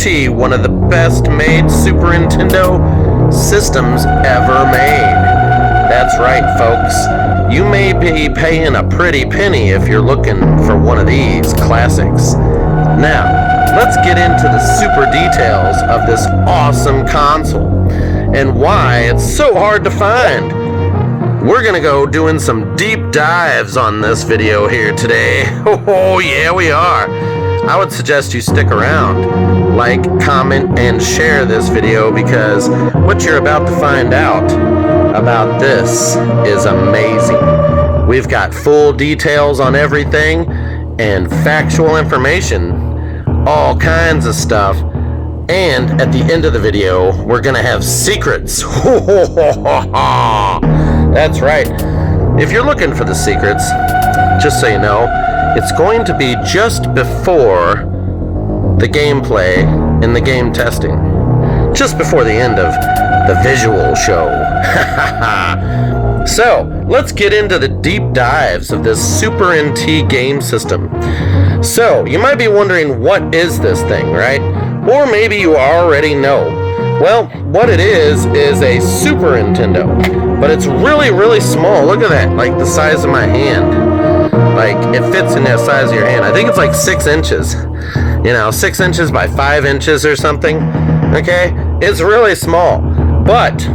NT, one of the best made Super Nintendo systems ever made. That's right, folks. You may be paying a pretty penny if you're looking for one of these classics. Now, let's get into the super details of this awesome console and why it's so hard to find. We're gonna go doing some deep dives on this video here today. Oh yeah, we are. I would suggest you stick around, like, comment, and share this video because what you're about to find out about this is amazing. We've got full details on everything and factual information, all kinds of stuff, and at the end of the video, we're gonna have secrets. That's right. If you're looking for the secrets, just so you know, it's going to be just before the gameplay and the game testing. Just before the end of the visual show. So, let's get into the deep dives of this Super NT game system. So, you might be wondering, what is this thing, right? Or maybe you already know. Well, what it is a Super Nintendo. But it's really, really small. Look at that, like the size of my hand. Like, it fits in the size of your hand. I think it's like 6 inches. You know, 6 inches by 5 inches or something. Okay? It's really small. But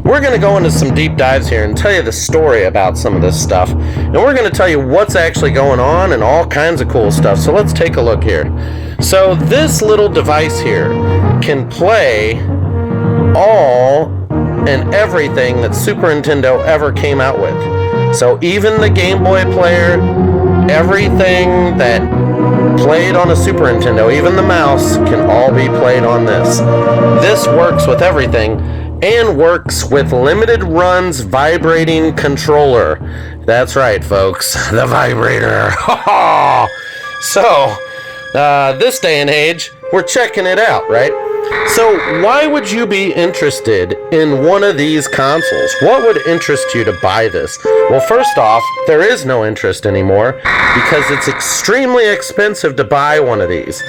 we're going to go into some deep dives here and tell you the story about some of this stuff. And we're going to tell you what's actually going on and all kinds of cool stuff. So let's take a look here. So this little device here can play all and everything that Super Nintendo ever came out with. So even the Game Boy player, everything that played on a Super Nintendo, even the mouse, can all be played on this. This works with everything and works with limited runs vibrating controller. That's right, folks, the vibrator. So, this day and age, we're checking it out, right? So why would you be interested in one of these consoles? What would interest you to buy this? Well, first off, there is no interest anymore because it's extremely expensive to buy one of these.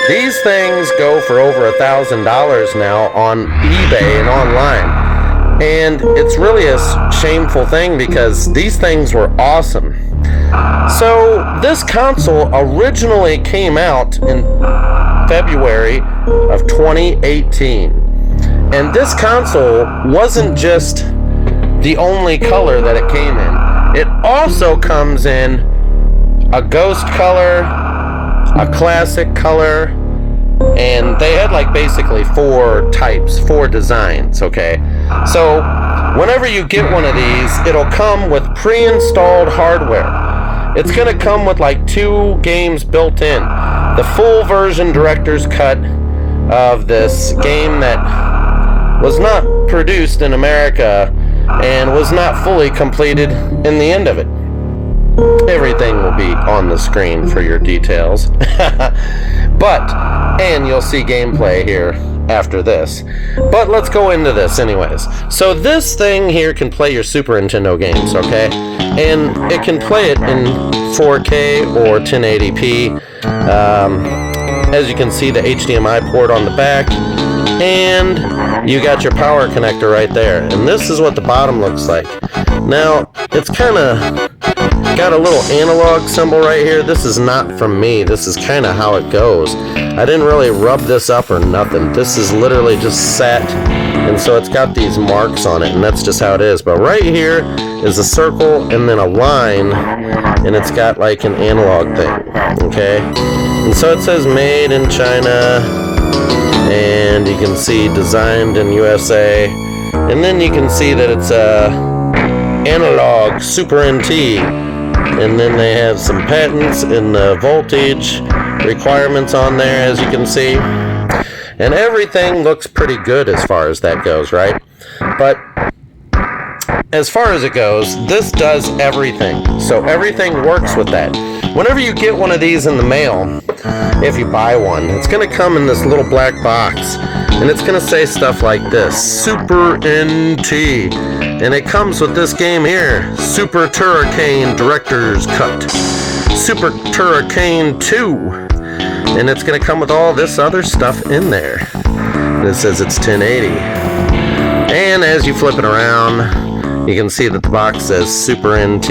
These things go for over $1,000 now on eBay and online. And it's really a shameful thing because these things were awesome. So this console originally came out in February of 2018. And this console wasn't just the only color that it came in. It also comes in a ghost color, a classic color, and they had like basically 4 types, 4 designs, okay? So whenever you get one of these, it'll come with pre-installed hardware. It's gonna come with like 2 games built in. The full version director's cut of this game that was not produced in America and was not fully completed in the end of it. Everything will be on the screen for your details. And you'll see gameplay here after this. But let's go into this anyways. So this thing here can play your Super Nintendo games, okay? And it can play it in 4K or 1080p. As you can see, the HDMI port on the back, and you got your power connector right there. And this is what the bottom looks like. Now, it's kind of got a little analog symbol right here. This is not from me. This is kind of how it goes. I didn't really rub this up or nothing. This is literally just set, and so it's got these marks on it, and that's just how it is. But right here is a circle and then a line, and it's got like an analog thing, okay? And so it says made in China, and you can see designed in USA, and then you can see that it's a Analogue Super NT, and then they have some patents and the voltage requirements on there, as you can see, and everything looks pretty good as far as that goes, right? But as far as it goes, this does everything, so everything works with that. Whenever you get one of these in the mail, if you buy one, it's going to come in this little black box, and it's going to say stuff like this, Super NT, and it comes with this game here, Super Turricane Director's Cut, Super Turricane 2, and it's going to come with all this other stuff in there. This says it's 1080. And as you flip it around, you can see that the box says Super NT,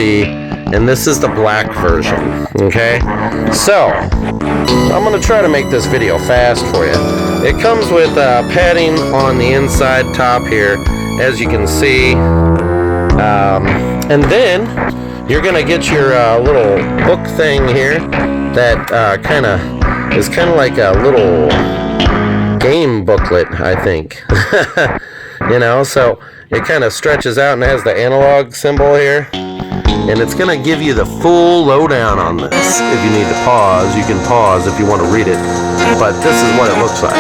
and this is the black version. Okay, so I'm going to try to make this video fast for you. It comes with padding on the inside top here, as you can see, and then you're going to get your little book thing here that is kind of like a little game booklet, I think. You know, so it kind of stretches out and has the analog symbol here, and it's going to give you the full lowdown on this. If you need to pause, you can pause if you want to read it, but this is what it looks like.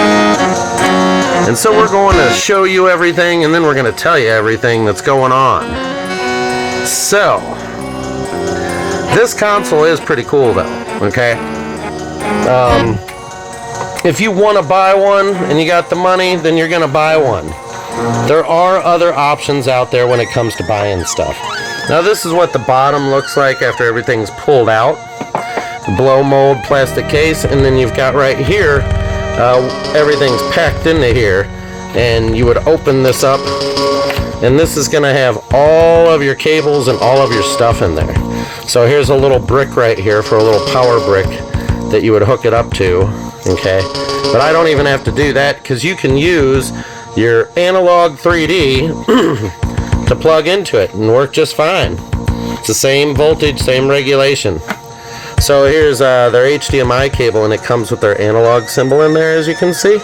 And so we're going to show you everything, and then we're going to tell you everything that's going on. So this console is pretty cool though, okay? If you want to buy one and you got the money, then you're going to buy one. There are other options out there when it comes to buying stuff. Now this is what the bottom looks like after everything's pulled out. The blow mold plastic case, and then you've got right here, everything's packed into here, and you would open this up, and this is going to have all of your cables and all of your stuff in there. So here's a little brick right here for a little power brick that you would hook it up to, okay? But I don't even have to do that, because you can use your Analogue 3D to plug into it and work just fine. It's the same voltage, same regulation. So here's their HDMI cable, and it comes with their analog symbol in there, as you can see.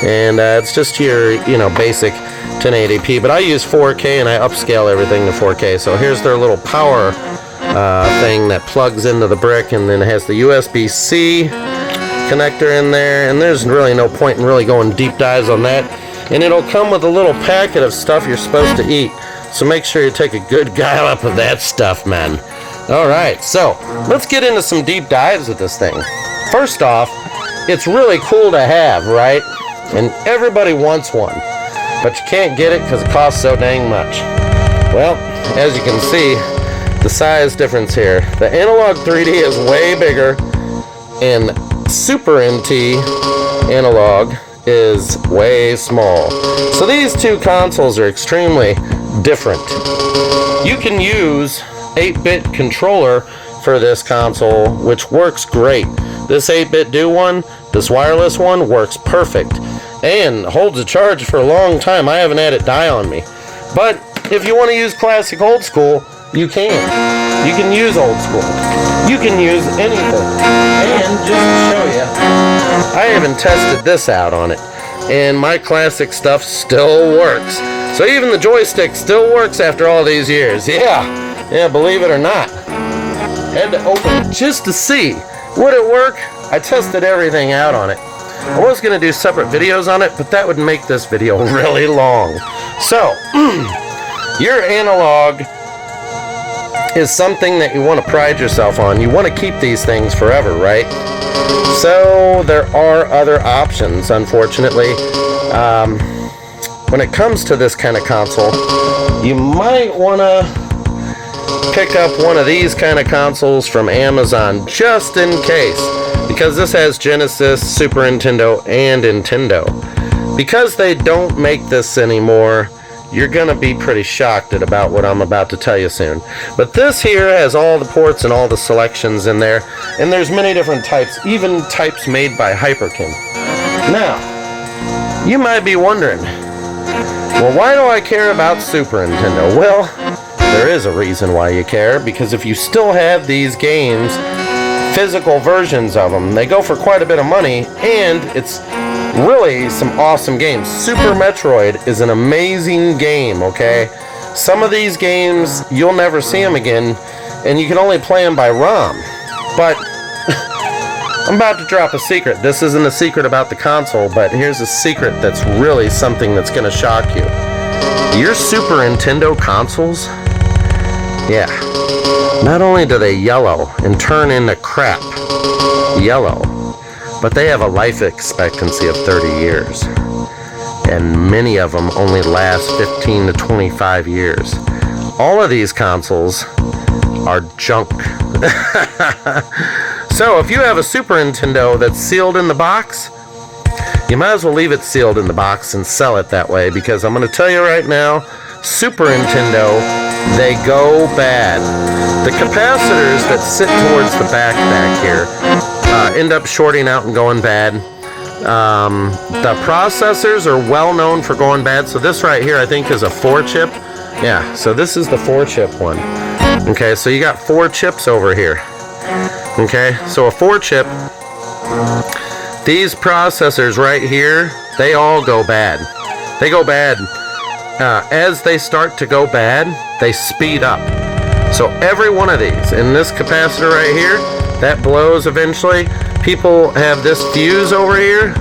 And it's just your, basic 1080p. But I use 4K, and I upscale everything to 4K. So here's their little power thing that plugs into the brick, and then it has the USB-C connector in there. And there's really no point in really going deep dives on that. And it'll come with a little packet of stuff you're supposed to eat. So make sure you take a good gallop of that stuff, man. Alright, so let's get into some deep dives with this thing. First off, it's really cool to have, right? And everybody wants one. But you can't get it because it costs so dang much. Well, as you can see, the size difference here. The Analogue 3D is way bigger, and Super NT Analog is way small. So these two consoles are extremely different. You can use 8-bit controller for this console, which works great. This 8-bit do one, this wireless one, works perfect and holds a charge for a long time. I haven't had it die on me. But if you want to use classic old school, you can. You can use old school. You can use anything. And just to show you, I even tested this out on it, and my classic stuff still works. So even the joystick still works after all these years. Yeah, believe it or not. Had to open it just to see. Would it work? I tested everything out on it. I was going to do separate videos on it, but that would make this video really long. So, your Analog is something that you want to pride yourself on. You want to keep these things forever, right? So there are other options, unfortunately. When it comes to this kind of console, you might want to pick up one of these kind of consoles from Amazon just in case, because this has Genesis, Super Nintendo, and Nintendo. Because they don't make this anymore, you're gonna be pretty shocked at about what I'm about to tell you soon. But this here has all the ports and all the selections in there, and there's many different types, even types made by Hyperkin. Now, you might be wondering, well, why do I care about Super Nintendo? Well, there is a reason why you care, because if you still have these games, physical versions of them, they go for quite a bit of money, and it's really some awesome games. Super Metroid is an amazing game, okay? Some of these games, you'll never see them again, and you can only play them by ROM. But I'm about to drop a secret. This isn't a secret about the console, but here's a secret that's really something that's going to shock you. Your Super Nintendo consoles, yeah, not only do they yellow and turn into crap, yellow, but they have a life expectancy of 30 years. And many of them only last 15 to 25 years. All of these consoles are junk. So if you have a Super Nintendo that's sealed in the box, you might as well leave it sealed in the box and sell it that way, because I'm going to tell you right now, Super Nintendo, they go bad. The capacitors that sit towards the back here end up shorting out and going bad. The processors are well known for going bad. So this right here I think is a 4-chip. Yeah, so this is the 4-chip one. Okay, so you got 4 chips over here. Okay, so a 4-chip. These processors right here, they all go bad. They go bad. As they start to go bad, they speed up. So every one of these, and this capacitor right here, that blows eventually. People have this fuse over here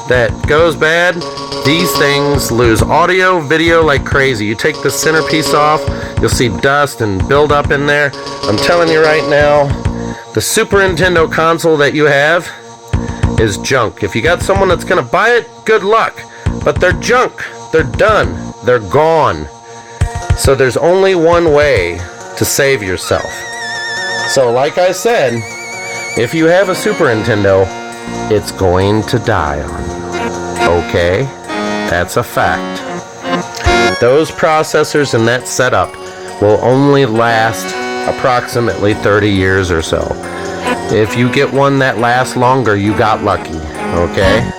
that goes bad. These things lose audio, video like crazy. You take the centerpiece off, you'll see dust and build up in there. I'm telling you right now, the Super Nintendo console that you have is junk. If you got someone that's gonna buy it, good luck. But they're junk. They're done. They're gone. So there's only one way to save yourself. So like I said, if you have a Super Nintendo, it's going to die on you. Okay? That's a fact. Those processors and that setup will only last approximately 30 years or so. If you get one that lasts longer, you got lucky. Okay?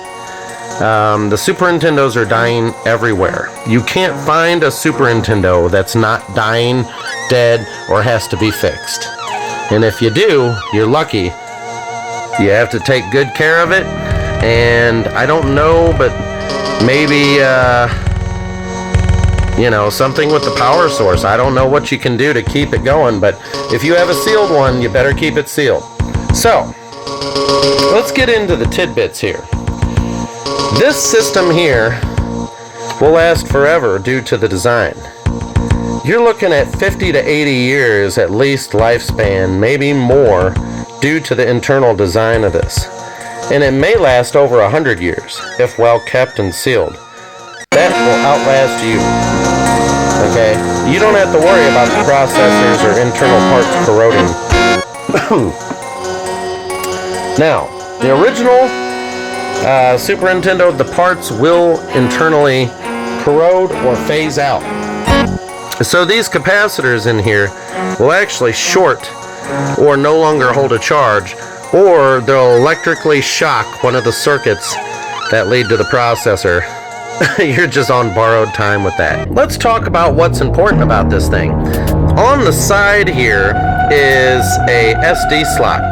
The Super Nintendos are dying everywhere. You can't find a Super Nintendo that's not dying, dead, or has to be fixed. And if you do, you're lucky. You have to take good care of it. And I don't know, but maybe, something with the power source. I don't know what you can do to keep it going, but if you have a sealed one, you better keep it sealed. So, let's get into the tidbits here. This system here will last forever due to the design. You're looking at 50 to 80 years at least lifespan, maybe more, due to the internal design of this. And it may last over 100 years, if well kept and sealed. That will outlast you. Okay? You don't have to worry about the processors or internal parts corroding. Now, the original Super Nintendo, the parts will internally corrode or phase out. So these capacitors in here will actually short or no longer hold a charge, or they'll electrically shock one of the circuits that lead to the processor. You're just on borrowed time with that. Let's talk about what's important about this thing. On the side here is a SD slot.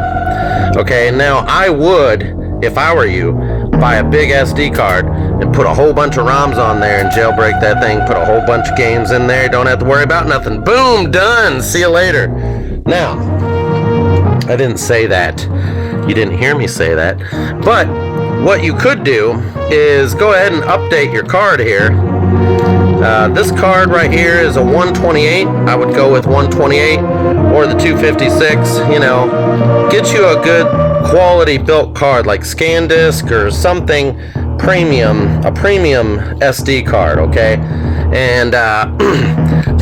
Okay, now I would, if I were you, buy a big SD card and put a whole bunch of ROMs on there and jailbreak that thing, put a whole bunch of games in there, don't have to worry about nothing. Boom, done, see you later. Now, I didn't say that. You didn't hear me say that. But what you could do is go ahead and update your card here. This card right here is a 128. I would go with 128 or the 256. Get you a good quality built card like ScanDisk or something premium, a premium SD card, okay? And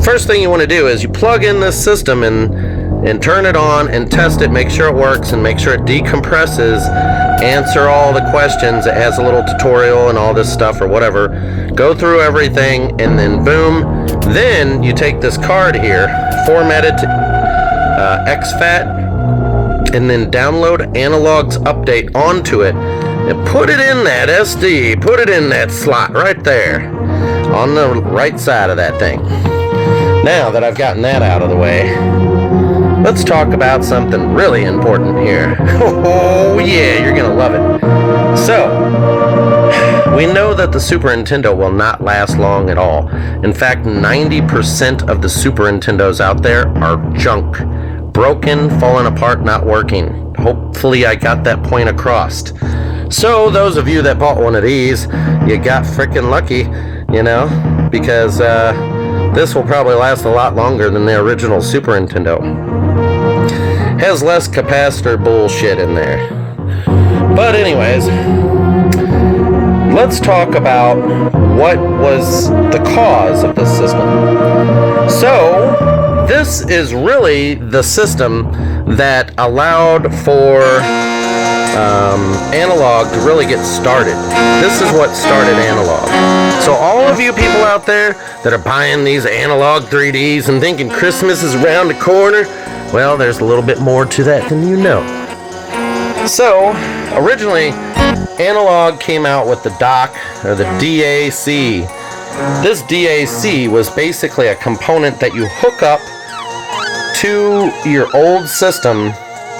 first thing you want to do is you plug in this system and turn it on and test it, make sure it works and make sure it decompresses, answer all the questions. It has a little tutorial and all this stuff or whatever. Go through everything and then boom. Then you take this card here, format it to exFAT, and then download Analogue's update onto it and put it in that SD, put it in that slot right there on the right side of that thing. Now that I've gotten that out of the way, let's talk about something really important here. Oh yeah, you're gonna love it. So, we know that the Super Nintendo will not last long at all. In fact, 90% of the Super Nintendos out there are junk. Broken, falling apart, not working. Hopefully I got that point across. So those of you that bought one of these, you got freaking lucky, because this will probably last a lot longer than the original Super Nintendo. Has less capacitor bullshit in there. But anyways, let's talk about what was the cause of this system. So, this is really the system that allowed for Analogue to really get started. This is what started Analogue. So all of you people out there that are buying these Analogue 3Ds and thinking Christmas is around the corner, well, there's a little bit more to that than you know. So originally, Analogue came out with the dock, or the DAC. This DAC was basically a component that you hook up to your old system.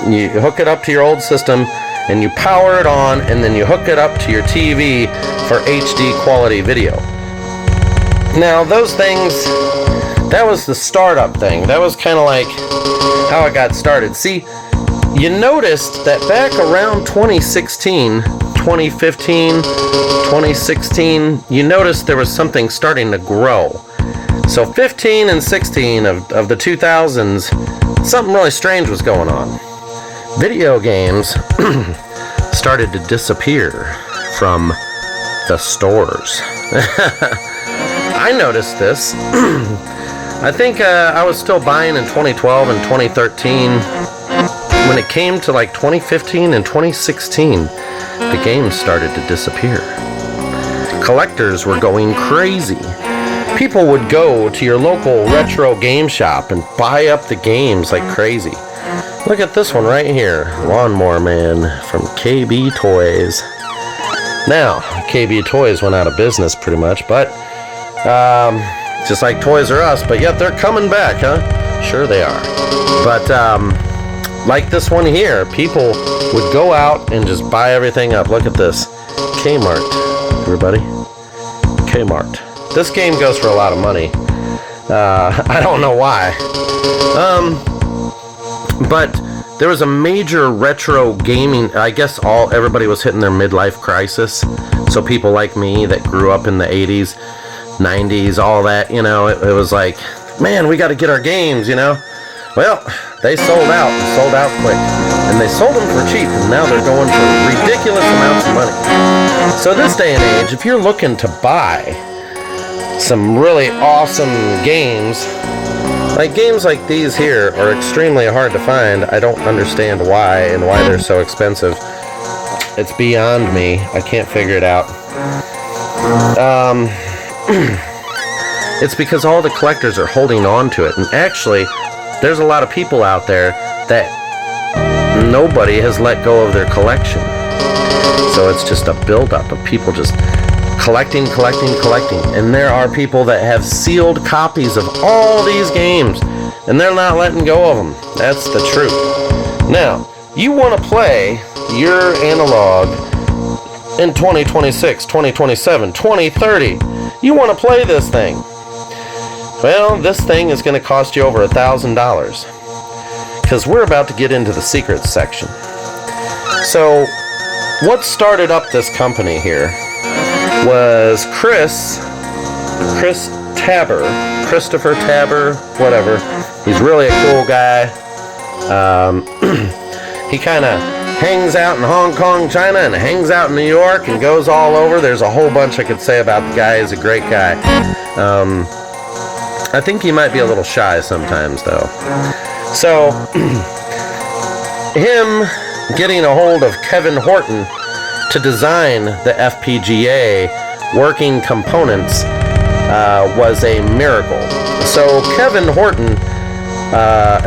You hook it up to your old system and you power it on, and then you hook it up to your TV for HD quality video. Now those things, that was the startup thing. That was kind of like how it got started. See, you noticed that back around 2016, 2015, 2016, you noticed there was something starting to grow. So 15 and 16 of the 2000s, something really strange was going on. Video games started to disappear from the stores. I noticed this. I think I was still buying in 2012 and 2013. When it came to like 2015 and 2016, the games started to disappear. Collectors were going crazy. People would go to your local retro game shop and buy up the games like crazy. Look at this one right here, Lawnmower Man from KB Toys. Now, KB Toys went out of business pretty much, but just like Toys R Us, but yet they're coming back, huh? Sure they are. But like this one here, people would go out and just buy everything up. Look at this, Kmart, everybody, Kmart. This game goes for a lot of money. I don't know why. But there was a major retro gaming, I guess everybody was hitting their midlife crisis. So people like me that grew up in the 80s, 90s, all that, you know, it was like, man, we got to get our games, you know. Well, they sold out quick. And they sold them for cheap, and now they're going for ridiculous amounts of money. So this day and age, if you're looking to buy some really awesome games, like games like these here are extremely hard to find. I don't understand why and why they're so expensive. It's beyond me. I can't figure it out. It's because all the collectors are holding on to it. And actually, there's a lot of people out there that nobody has let go of their collection. So it's just a buildup of people just collecting. And there are people that have sealed copies of all these games, and they're not letting go of them. That's the truth. Now, you want to play your Analogue in 2026, 2027, 2030. You want to play this thing. Well, this thing is going to cost you over $1,000, because we're about to get into the secrets section. So, what started up this company here was Christopher Tabor, whatever. He's really a cool guy. He kind of hangs out in Hong Kong, China, and hangs out in New York and goes all over. There's a whole bunch I could say about the guy. He's a great guy. I think he might be a little shy sometimes, though. So, him getting a hold of Kevin Horton to design the FPGA working components was a miracle. So Kevin Horton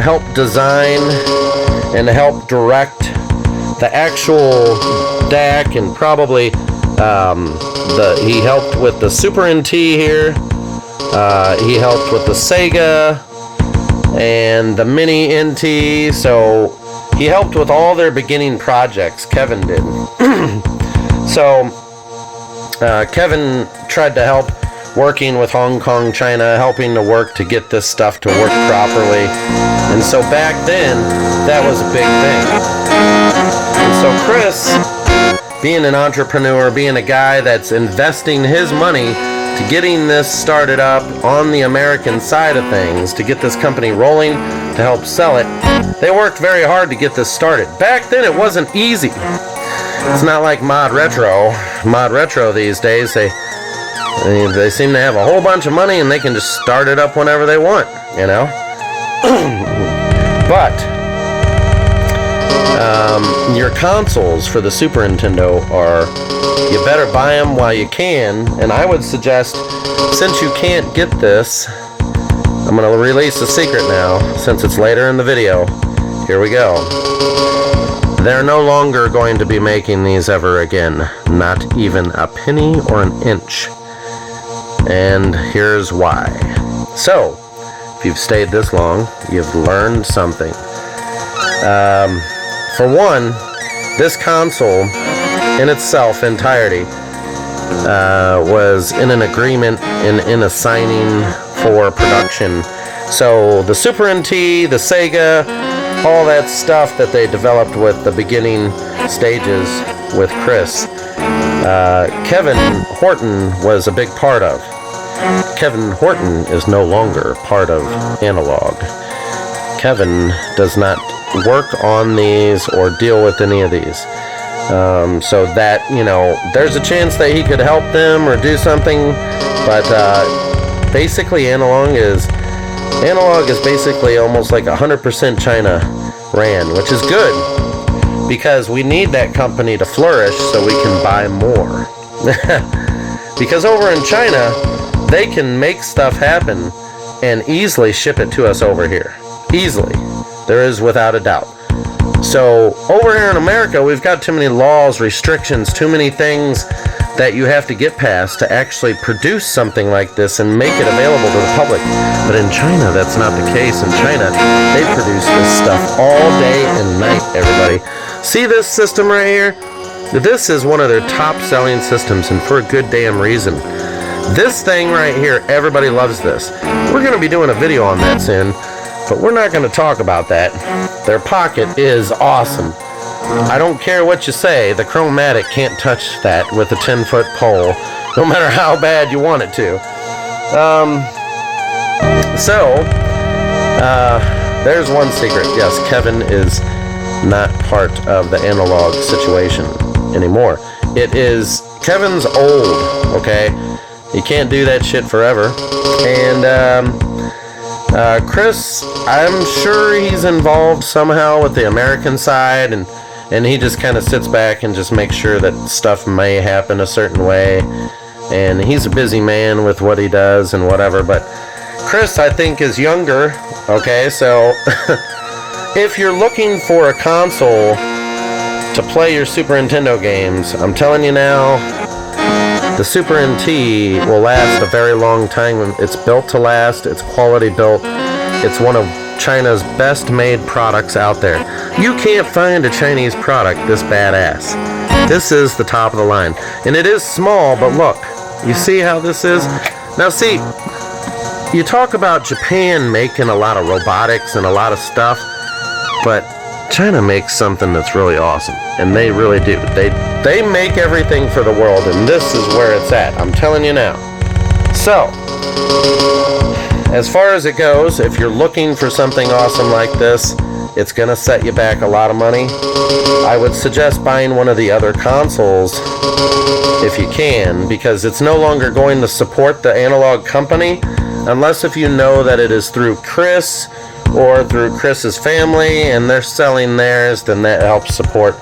helped design and helped direct the actual DAC, and probably he helped with the Super NT here. He helped with the Sega and the Mini NT. So he helped with all their beginning projects, Kevin did. So Kevin tried to help working with Hong Kong, China, helping to work to get this stuff to work properly. And so back then, that was a big thing. And so Chris, being an entrepreneur, being a guy that's investing his money to getting this started up on the American side of things, to get this company rolling, to help sell it, they worked very hard to get this started. Back then, it wasn't easy. It's not like Mod Retro. Mod Retro these days, they seem to have a whole bunch of money and they can just start it up whenever they want, you know? But your consoles for the Super Nintendo are, you better buy them while you can. And I would suggest, since you can't get this, I'm going to release a secret now, since it's later in the video. Here we go. They're no longer going to be making these ever again. Not even a penny or an inch. And here's why. So, if you've stayed this long, you've learned something. For one, this console in itself, entirety, was in an agreement in a signing for production. So the Super NT, the Sega, all that stuff that they developed with the beginning stages with Chris, Kevin Horton was a big part of. Kevin Horton is no longer part of Analogue. Kevin does not work on these or deal with any of these. So that, you know, there's a chance that he could help them or do something, but basically Analogue is basically almost like 100% China ran, which is good because we need that company to flourish so we can buy more. Because over in China, they can make stuff happen and easily ship it to us over here. Easily. There is without a doubt. So over here in America, we've got too many laws, restrictions, too many things that you have to get past to actually produce something like this and make it available to the public. But in China, that's not the case. In China, they produce this stuff all day and night, everybody. See this system right here? This is one of their top-selling systems, and for a good damn reason. This thing right here, everybody loves this. We're going to be doing a video on that soon, but we're not going to talk about that. Their pocket is awesome. I don't care what you say, the Chromatic can't touch that with a 10-foot pole, no matter how bad you want it to. There's one secret. Yes, Kevin is not part of the Analogue situation anymore. It is, Kevin's old, okay? You can't do that shit forever. And, Chris, I'm sure he's involved somehow with the American side, and he just kind of sits back and just makes sure that stuff may happen a certain way. And he's a busy man with what he does and whatever, but Chris, I think, is younger, okay? So, if you're looking for a console to play your Super Nintendo games, I'm telling you now, the Super NT will last a very long time. It's built to last. It's quality built. It's one of China's best made products out there. You can't find a Chinese product this badass. This is the top of the line. And it is small, but look. You see how this is? Now see, you talk about Japan making a lot of robotics and a lot of stuff, but China makes something that's really awesome, and they really do. They make everything for the world, and this is where it's at. I'm telling you now. So, as far as it goes, if you're looking for something awesome like this, it's going to set you back a lot of money. I would suggest buying one of the other consoles if you can, because it's no longer going to support the Analogue company, unless if you know that it is through Chris or through Chris's family, and they're selling theirs, then that helps support.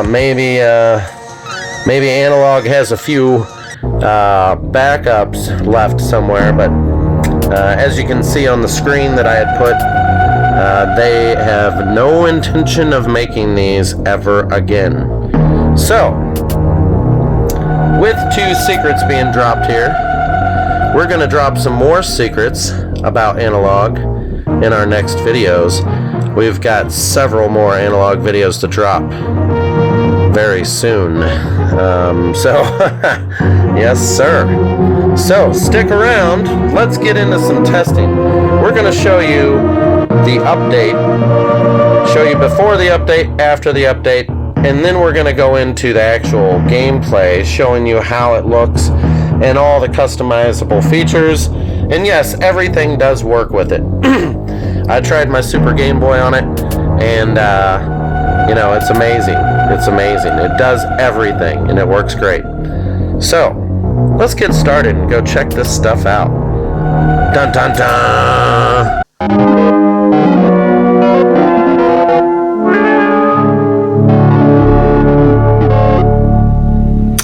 Maybe Analogue has a few backups left somewhere, but as you can see on the screen that I had put, they have no intention of making these ever again. So, with 2 secrets being dropped here, we're going to drop some more secrets about Analogue in our next videos. We've got several more Analogue videos to drop very soon. Yes sir. So stick around, let's get into some testing. We're going to show you the update, show you before the update, after the update, and then we're going to go into the actual gameplay, showing you how it looks and all the customizable features. And yes, everything does work with it. I tried my Super Game Boy on it, and you know, it's amazing. It's amazing. It does everything, and it works great. So, let's get started and go check this stuff out. Dun dun dun!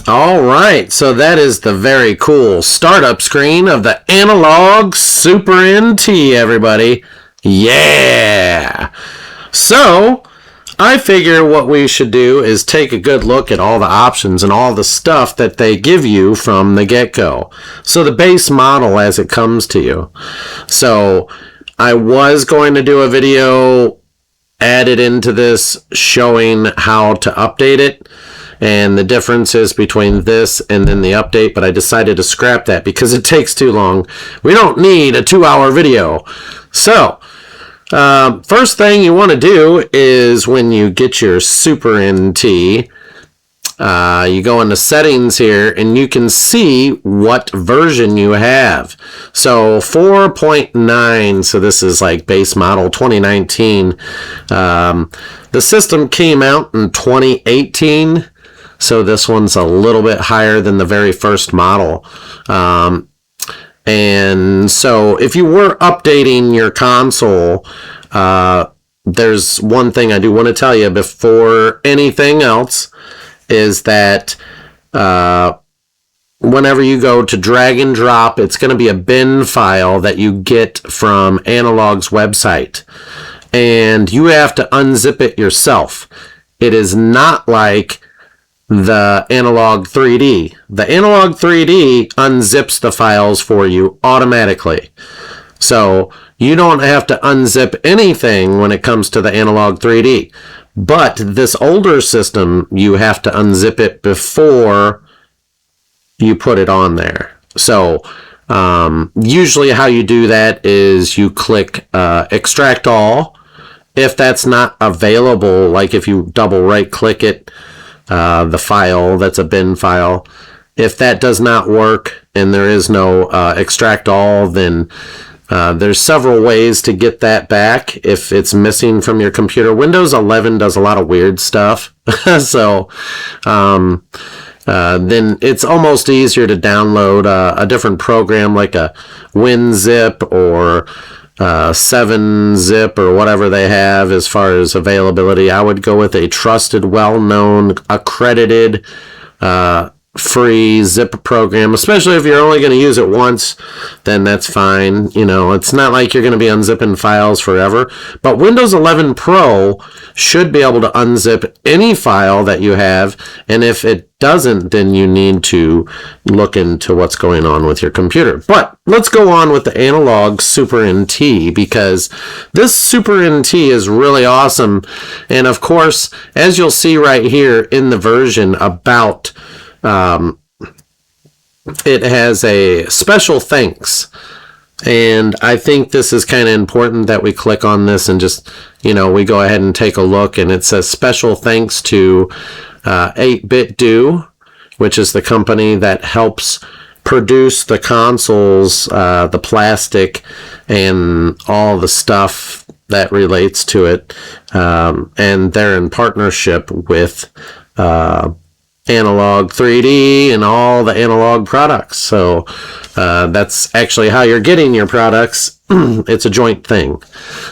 All right, so that is the very cool startup screen of the Analogue Super NT, everybody. Yeah! So, I figure what we should do is take a good look at all the options and all the stuff that they give you from the get-go. So the base model as it comes to you. So I was going to do a video added into this showing how to update it and the differences between this and then the update, but I decided to scrap that because it takes too long. We don't need a 2-hour video. So first thing you want to do is when you get your Super NT, you go into settings here and you can see what version you have. So 4.9, so this is like base model 2019. The system came out in 2018, so this one's a little bit higher than the very first model. And so if you were updating your console, there's one thing I do want to tell you before anything else is that whenever you go to drag and drop, it's going to be a bin file that you get from Analogue's website. And you have to unzip it yourself. It is not like the Analogue 3D. The Analogue 3D unzips the files for you automatically. So you don't have to unzip anything when it comes to the Analogue 3D. But this older system, you have to unzip it before you put it on there. So usually how you do that is you click extract all. If that's not available, like if you double right click it, the file, that's a bin file. If that does not work and there is no extract all, then there's several ways to get that back if it's missing from your computer. Windows 11 does a lot of weird stuff. So then it's almost easier to download a different program like a WinZip or 7-Zip or whatever they have as far as availability. I would go with a trusted, well-known, accredited, free zip program, especially if you're only going to use it once, then that's fine. You know, it's not like you're going to be unzipping files forever, but Windows 11 Pro should be able to unzip any file that you have, and if it doesn't, then you need to look into what's going on with your computer. But let's go on with the Analogue Super NT, because this Super NT is really awesome. And of course, as you'll see right here in the version about it has a special thanks, and I think this is kind of important that we click on this and just, you know, we go ahead and take a look, and it says special thanks to 8-Bit Do, which is the company that helps produce the consoles, the plastic and all the stuff that relates to it, and they're in partnership with Analogue 3D and all the Analogue products. So that's actually how you're getting your products. It's a joint thing.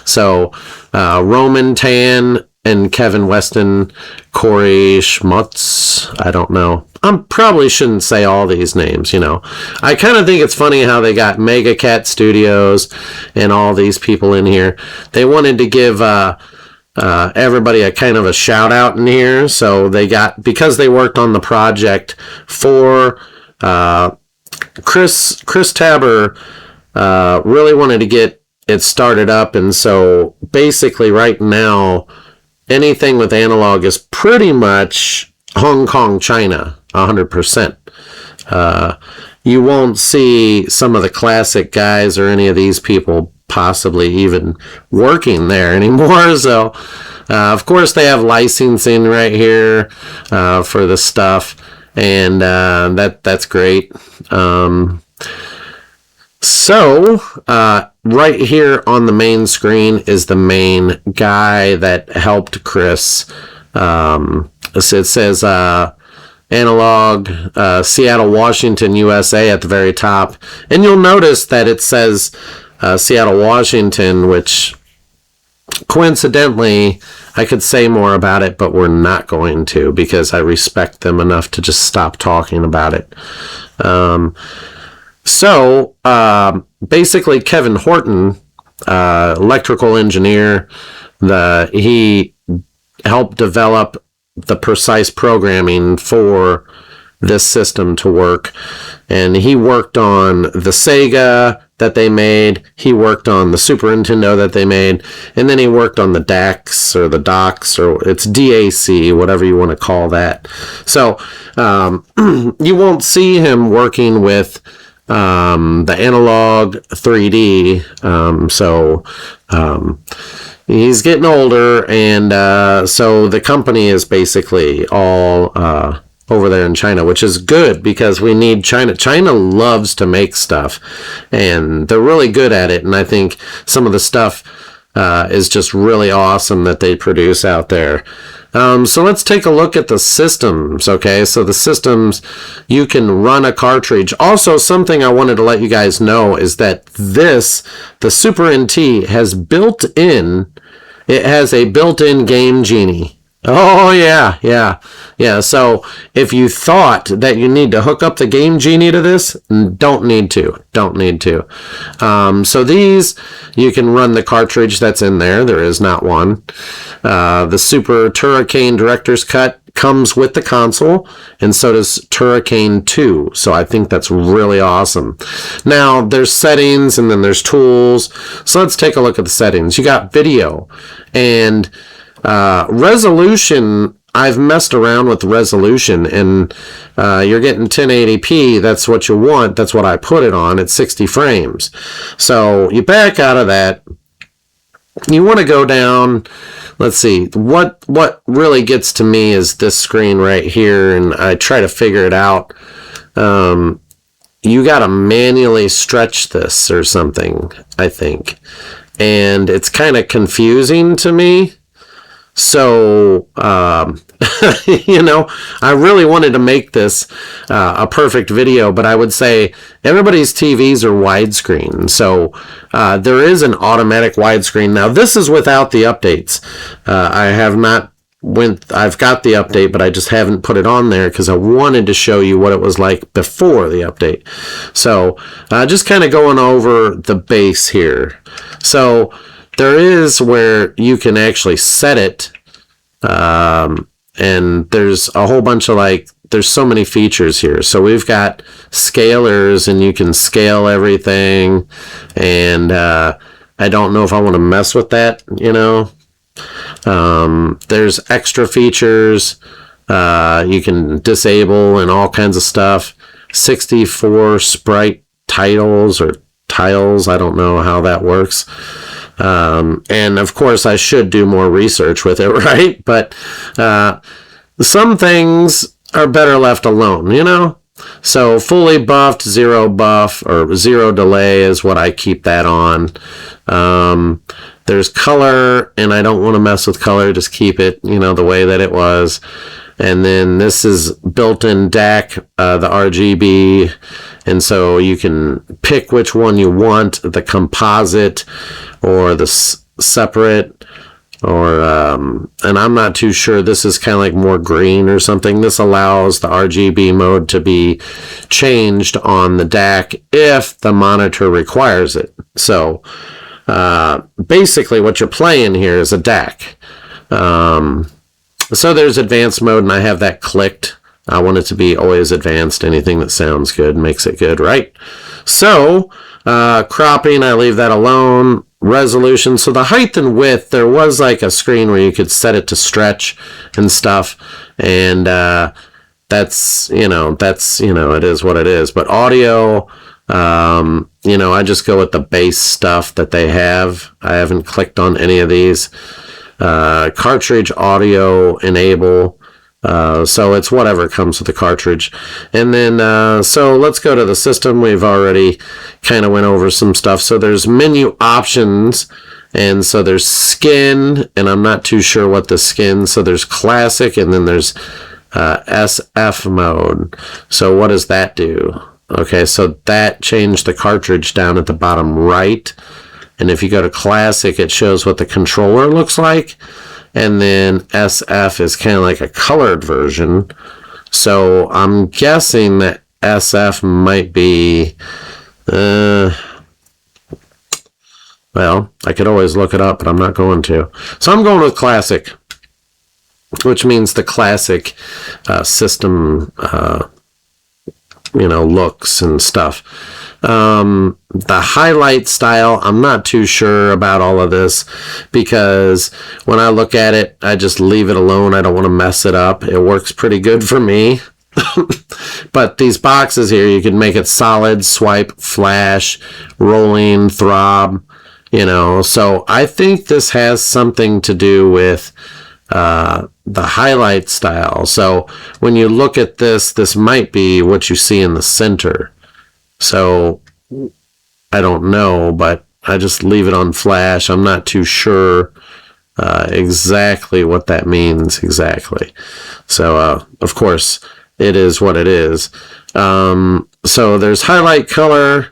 So Roman Tan and Kevin Weston, Corey Schmutz, I don't know. I probably shouldn't say all these names, you know. I kind of think it's funny how they got Mega Cat Studios and all these people in here. They wanted to give everybody a kind of a shout out in here, so they got, because they worked on the project for Chris Tabor really wanted to get it started up, and so basically right now anything with Analogue is pretty much Hong Kong, China, 100%. You won't see some of the classic guys or any of these people possibly even working there anymore. So of course they have licensing right here for the stuff, and that's great. So right here on the main screen is the main guy that helped Chris. It says Analogue, Seattle, Washington, USA at the very top, and you'll notice that it says Seattle, Washington, which coincidentally, I could say more about it, but we're not going to because I respect them enough to just stop talking about it. Basically, Kevin Horton, electrical engineer, he helped develop the precise programming for this system to work, and he worked on the Sega that they made, he worked on the Super Nintendo that they made, and then he worked on the DACs, or the docks, or it's DAC, whatever you want to call that. So you won't see him working with the Analogue 3D, he's getting older, and so the company is basically all over there in China, which is good because we need China. China loves to make stuff, and they're really good at it, and I think some of the stuff is just really awesome that they produce out there. So let's take a look at the systems, okay? So the systems, you can run a cartridge. Also, something I wanted to let you guys know is that the Super NT has it has a built-in Game Genie. Oh, yeah. So if you thought that you need to hook up the Game Genie to this, don't need to. So these, you can run the cartridge that's in there. There is not one. The Super Turricane Director's Cut comes with the console, and so does Turricane 2. So I think that's really awesome. Now, there's settings, and then there's tools. So let's take a look at the settings. You got video, and resolution. I've messed around with resolution, and you're getting 1080p. That's what you want. That's what I put it on at 60 frames. So you back out of that. You want to go down. Let's see. What really gets to me is this screen right here, and I try to figure it out. You got to manually stretch this or something, I think, and it's kind of confusing to me. So, I really wanted to make this a perfect video, but I would say everybody's TVs are widescreen. So, there is an automatic widescreen. Now, this is without the updates. I've got the update, but I just haven't put it on there because I wanted to show you what it was like before the update. So, just kind of going over the base here. So, there is where you can actually set it, and there's a whole bunch of there's so many features here. So we've got scalers, and you can scale everything, and I don't know if I want to mess with that, There's extra features you can disable and all kinds of stuff. 64 sprite tiles, I don't know how that works. And of course I should do more research with it, right? But some things are better left alone, So fully buffed, zero buff, or zero delay is what I keep that on. There's color, and I don't want to mess with color, just keep it, the way that it was. And then this is built-in DAC, the RGB, and so you can pick which one you want, the composite or the separate, or and I'm not too sure. This is kind of like more green or something. This allows the RGB mode to be changed on the DAC if the monitor requires it. So basically what you're playing here is a DAC. So there's advanced mode, and I have that clicked. I want it to be always advanced. Anything that sounds good makes it good, right? So cropping, I leave that alone. Resolution, so the height and width, there was a screen where you could set it to stretch and stuff, and that's it is what it is. But audio, I just go with the base stuff that they have. I haven't clicked on any of these. Cartridge audio enable, so it's whatever comes with the cartridge. And then so let's go to the system. We've already kind of went over some stuff. So there's menu options, and so there's skin, and I'm not too sure what the skin. So there's classic, and then there's SF mode. So what does that do? Okay, so that changed the cartridge down at the bottom right. And if you go to classic, it shows what the controller looks like. And then SF is kind of like a colored version. So I'm guessing that SF might be, well, I could always look it up, but I'm not going to. So I'm going with classic, which means the classic system, looks and stuff. The highlight style, I'm not too sure about all of this, because when I look at it, I just leave it alone. I don't want to mess it up. It works pretty good for me. But these boxes here, you can make it solid, swipe, flash, rolling, throb, so I think this has something to do with the highlight style. So when you look at this might be what you see in the center. So I don't know, but I just leave it on flash. I'm not too sure exactly what that means exactly. So of course it is what it is. So there's highlight color,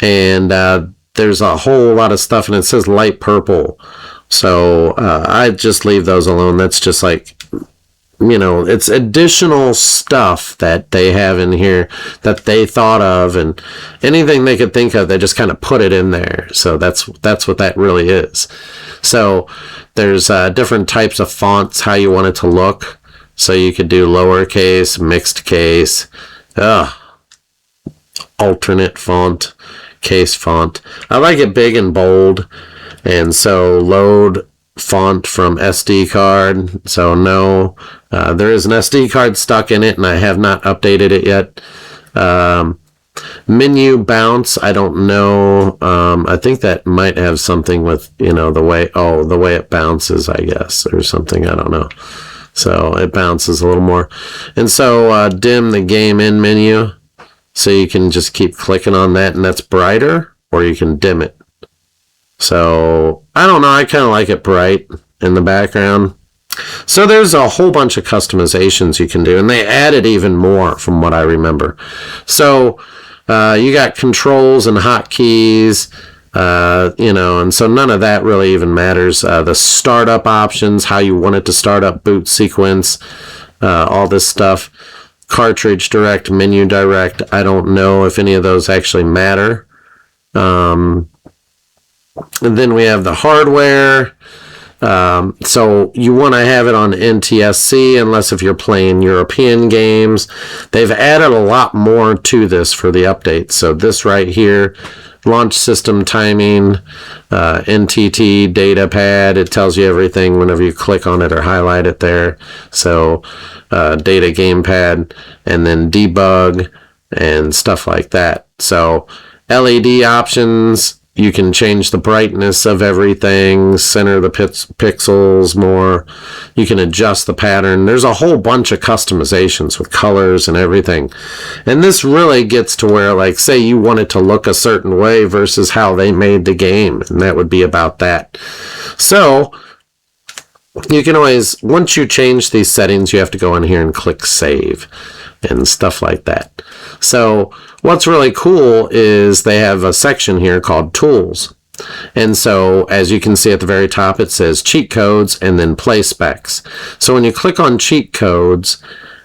and there's a whole lot of stuff, and it says light purple. So I just leave those alone. That's just like, it's additional stuff that they have in here that they thought of, and anything they could think of, they just kind of put it in there. So that's what that really is. So there's different types of fonts, how you want it to look. So you could do lowercase, mixed case, alternate font, case font. I like it big and bold, and so load font from SD card. So no, there is an SD card stuck in it, and I have not updated it yet. Menu bounce, I don't know. I think that might have something with the way it bounces, I guess, or something. I don't know. So it bounces a little more. And so dim the game in menu, so you can just keep clicking on that, and that's brighter, or you can dim it. So I don't know, I kind of like it bright in the background. So there's a whole bunch of customizations you can do, and they added even more from what I remember. So you got controls and hotkeys, and so none of that really even matters. The startup options, how you want it to start up, boot sequence, all this stuff. Cartridge direct, menu direct, I don't know if any of those actually matter. And then we have the hardware. So you want to have it on NTSC, unless if you're playing European games. They've added a lot more to this for the update. So this right here, launch system timing, NTT data pad, it tells you everything whenever you click on it or highlight it there. So data gamepad, and then debug and stuff like that. So LED options, you can change the brightness of everything, center the pixels more. You can adjust the pattern. There's a whole bunch of customizations with colors and everything. And this really gets to where, like, say you want it to look a certain way versus how they made the game, and that would be about that. So you can always, once you change these settings, you have to go in here and click save and stuff like that. So what's really cool is they have a section here called tools. And so as you can see at the very top, it says cheat codes and then play specs. So when you click on cheat codes,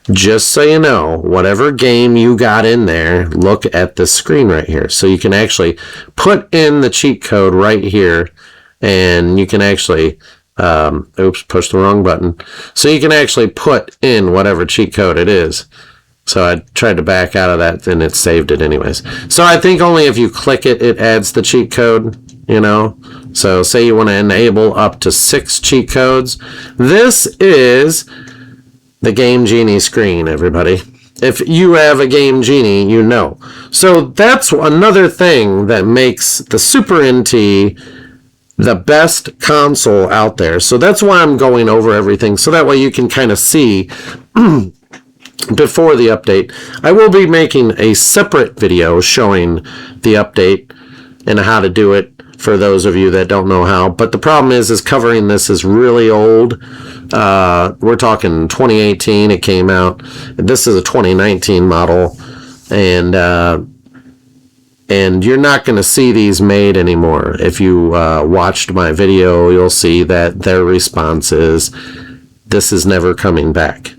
just so you know, whatever game you got in there, look at this screen right here. So you can actually put in the cheat code right here, and you can actually push the wrong button. So you can actually put in whatever cheat code it is. So I tried to back out of that, then it saved it anyways. So I think only if you click it, it adds the cheat code, So say you want to enable up to 6 cheat codes. This is the Game Genie screen, everybody. If you have a Game Genie, you know. So that's another thing that makes the Super NT the best console out there. So that's why I'm going over everything, so that way you can kind of see before the update. I will be making a separate video showing the update and how to do it for those of you that don't know how. But the problem is covering this is really old. We're talking 2018 it came out. This is a 2019 model, and And you're not going to see these made anymore. If you watched my video, you'll see that their response is, this is never coming back.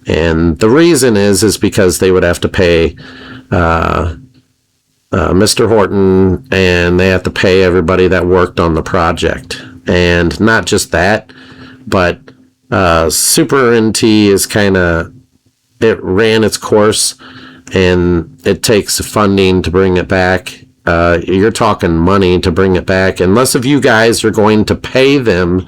And the reason is because they would have to pay Mr. Horton, and they have to pay everybody that worked on the project. And not just that, but Super NT is kind of, it ran its course, and it takes funding to bring it back. You're talking money to bring it back. Unless if you guys are going to pay them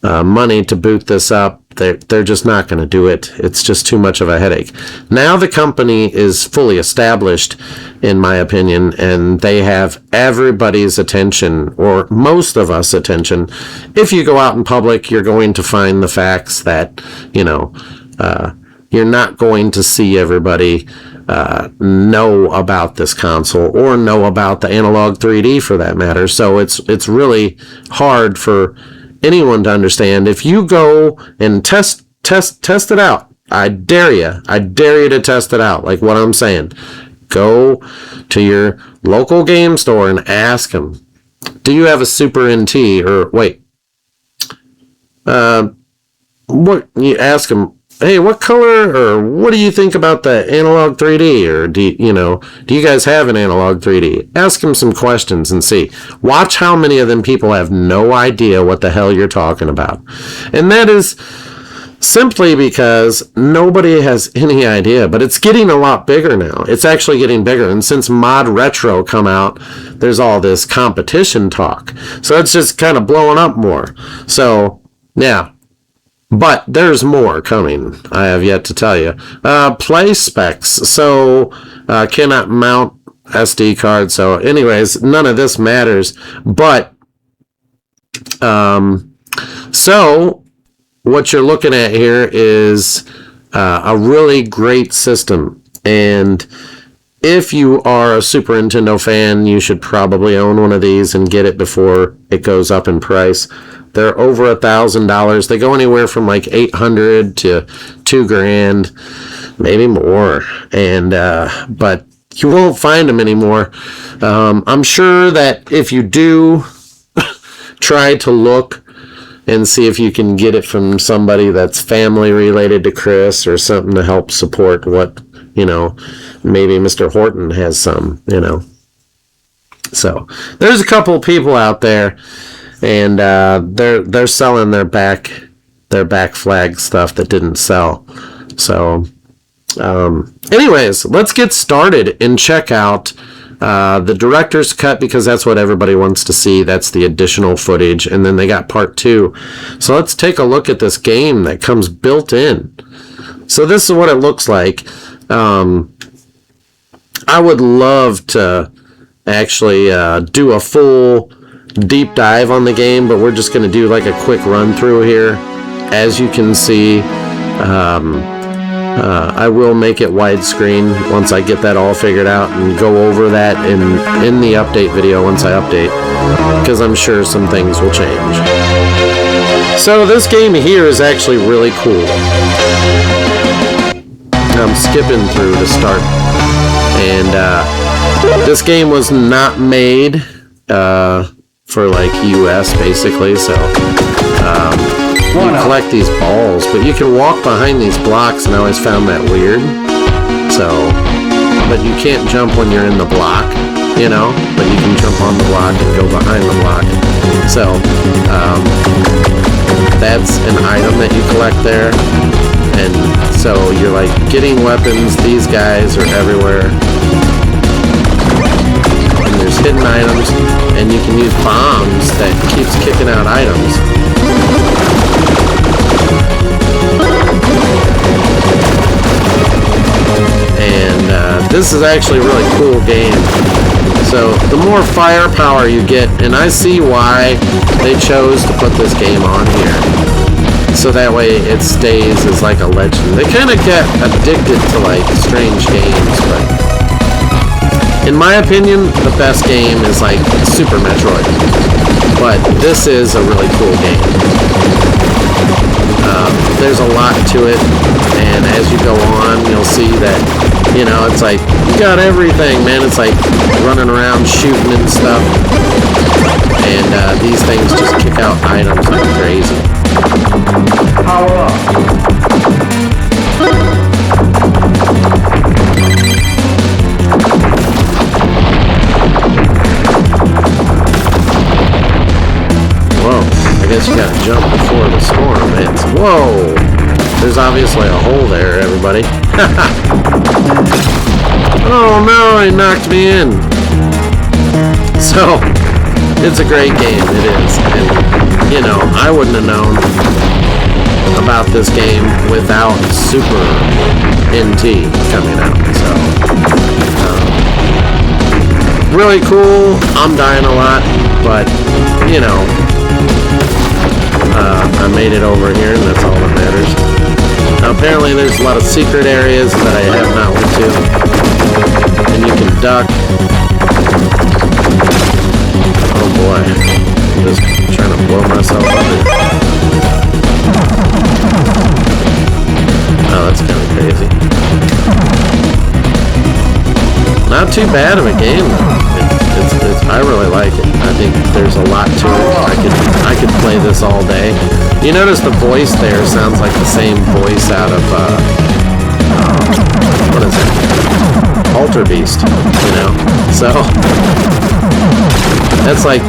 money to boot this up, they're just not going to do it. It's just too much of a headache. Now the company is fully established, in my opinion, and they have everybody's attention, or most of us attention. If you go out in public, you're going to find the facts that, you're not going to see everybody know about this console or know about the Analogue 3D for that matter. So it's really hard for anyone to understand. If you go and test it out, I dare you to test it out. Like what I'm saying, go to your local game store and ask them, do you have a Super NT? Or wait, what you ask them, hey, what color, or what do you think about the Analogue 3D? Or do you guys have an Analogue 3D? Ask them some questions and see. Watch how many of them people have no idea what the hell you're talking about. And that is simply because nobody has any idea, but it's getting a lot bigger now. It's actually getting bigger. And since Mod Retro come out, there's all this competition talk. So it's just kind of blowing up more. So, yeah. But there's more coming, I have yet to tell you. Play specs. So, cannot mount SD card. So, anyways, none of this matters. But, so, what you're looking at here is a really great system. And if you are a Super Nintendo fan, you should probably own one of these and get it before it goes up in price. They're over $1,000. They go anywhere from like $800 to $2,000, maybe more. And but you won't find them anymore. I'm sure that if you do try to look and see if you can get it from somebody that's family related to Chris or something to help support what, maybe Mr. Horton has some, So there's a couple of people out there, and they're selling their back flag stuff that didn't sell. So anyways, let's get started and check out the director's cut, because that's what everybody wants to see. That's the additional footage, and then they got part 2. So let's take a look at this game that comes built in. So this is what it looks like. I would love to actually do a full deep dive on the game, but we're just going to do like a quick run through here. As you can see, I will make it widescreen once I get that all figured out, and go over that in the update video once I update, because I'm sure some things will change. So this game here is actually really cool. I'm skipping through to start. And this game was not made for like US basically, so you collect these balls, but you can walk behind these blocks, and I always found that weird. So, but you can't jump when you're in the block, but you can jump on the block and go behind the block. So that's an item that you collect there. And so you're like getting weapons. These guys are everywhere. And there's hidden items, and you can use bombs that keeps kicking out items. And this is actually a really cool game. So the more firepower you get, and I see why they chose to put this game on here, so that way it stays as like a legend. They kind of get addicted to like strange games, but in my opinion, the best game is like Super Metroid. But this is a really cool game. There's a lot to it, and as you go on, you'll see that You know, it's like, you got everything, man. It's like running around shooting and stuff. And these things just kick out items like crazy. Power up. Whoa, I guess you gotta jump before the storm hits. Whoa! There's obviously a hole there, everybody. Oh no, he knocked me in. So, it's a great game, it is. And, you know, I wouldn't have known about this game without Super NT coming out. So, really cool. I'm dying a lot, but, you know, I made it over here, and that's all that matters. Now, apparently there's a lot of secret areas that I have not went to. And you can duck. Oh boy. I'm just trying to blow myself up. Oh, that's kind of crazy. Not too bad of a game, though. I really like it. I think there's a lot to it. I could play this all day. You notice the voice there sounds like the same voice out of what is it? Alter Beast, you know? So that's like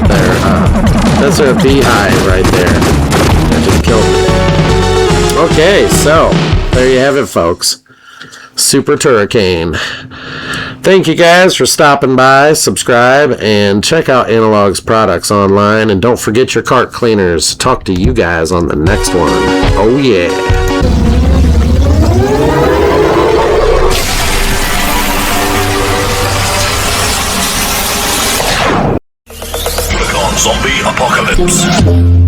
that's their beehive right there. That just killed me. Okay, so there you have it, folks. Super Turricane. Thank you guys for stopping by, subscribe, and check out Analogue's products online. And don't forget your cart cleaners. Talk to you guys on the next one. Oh yeah. Click on Zombie Apocalypse.